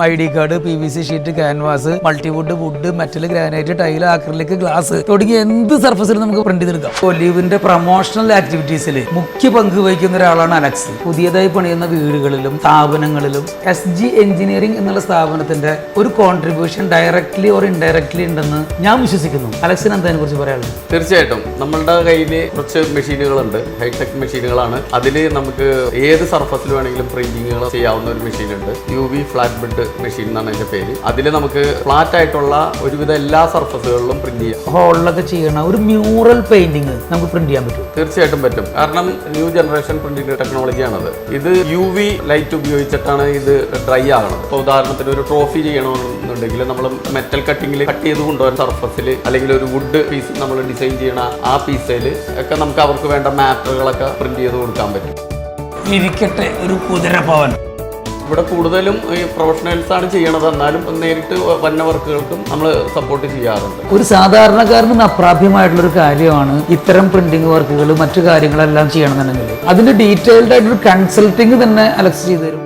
ID card, PVC sheet, canvas, multiwood, wood, metal, granite, tile, acrylic, glass തുടങ്ങിയ എന്ത് സർഫസിലും നമുക്ക് print ചെയ്തെടുക്കാം. ഒലിവിന്റെ promotional ആക്ടിവിറ്റീസിൽ മുഖ്യ പങ്ക് വഹിക്കുന്ന ഒരാളാണ് അലക്സ്. പുതിയതായി പണിയുന്ന വീടുകളിലും സ്ഥാപനങ്ങളിലും SG എഞ്ചിനീയറിംഗ് എന്നുള്ള സ്ഥാപനത്തിന്റെ ഒരു കോൺട്രിബ്യൂഷൻ ഡയറക്ട്ലി ഓർ ഇൻഡയറക്ട്ലി ഉണ്ടെന്ന് ഞാൻ വിശ്വസിക്കുന്നു. അലക്സിന് അതിനെ കുറിച്ച് പറയാനുള്ളത്? തീർച്ചയായിട്ടും നമ്മളുടെ കയ്യിൽ കുറച്ച് മെഷീനുകളുണ്ട്, ഹൈടെക് മെഷീനുകളാണ്. അതിൽ നമുക്ക് ഏത് സർഫസിൽ വേണമെങ്കിലും പ്രിന്റിങ്ങുകൾ ചെയ്യാവുന്ന ഒരു മെഷീൻ ഉണ്ട്. UV ഫ്ലാറ്റ് ബെഡ് മെഷീൻ എന്നാണ് അതിന്റെ പേര്. അതിൽ നമുക്ക് ഫ്ലാറ്റ് ആയിട്ടുള്ള ഒരുവിധ എല്ലാ സർഫസുകളിലും പ്രിന്റ് ചെയ്യാം. ഹോളിലൊക്കെ ചെയ്യണ ഒരു മ്യൂറൽ പെയിന്റിങ് നമുക്ക് പ്രിന്റ് ചെയ്യാൻ പറ്റും? തീർച്ചയായിട്ടും പറ്റും. കാരണം ന്യൂ ജനറേഷൻ പ്രിന്റിംഗ് ടെക്നോളജിയാണത്. ഇത് UV ലൈറ്റ് ഉപയോഗിച്ചിട്ടാണ് ഇത് ഡ്രൈ ആകണം. ഇപ്പോൾ ഉദാഹരണത്തിന് ഒരു ട്രോഫി ചെയ്യണമെന്നുണ്ടെങ്കിൽ നമ്മൾ മെറ്റൽ കട്ടിങ്ങിൽ കട്ട് ചെയ്ത് കൊണ്ടുവരുന്ന സർഫസിൽ അല്ലെങ്കിൽ ഒരു വുഡ് പീസ് നമ്മൾ ഡിസൈൻ ചെയ്യണ ആ പീസിൽ ഒക്കെ നമുക്ക് അവർക്ക് വേണ്ട മാറ്ററുകളൊക്കെ പ്രിന്റ് ചെയ്ത് കൊടുക്കാൻ പറ്റും. ഇരിക്കട്ടെ ഒരു കുതിരപ്പവൻ. ഇവിടെ കൂടുതലും ഈ പ്രൊഫഷണൽസ് ആണ് ചെയ്യണത്. എന്നാലും നേരിട്ട് വന്ന വർക്കുകൾക്കും നമ്മൾ സപ്പോർട്ട് ചെയ്യാറുണ്ട്. ഒരു സാധാരണക്കാരന് അപ്രാപ്യമായിട്ടുള്ളൊരു കാര്യമാണ് ഇത്തരം പ്രിന്റിംഗ് വർക്കുകൾ മറ്റു കാര്യങ്ങളെല്ലാം ചെയ്യണമെന്നുണ്ടെങ്കിൽ അതിന്റെ ഡീറ്റെയിൽഡ് ആയിട്ടൊരു കൺസൾട്ടിങ് തന്നെ അലക്സ് ചെയ്തു തരും.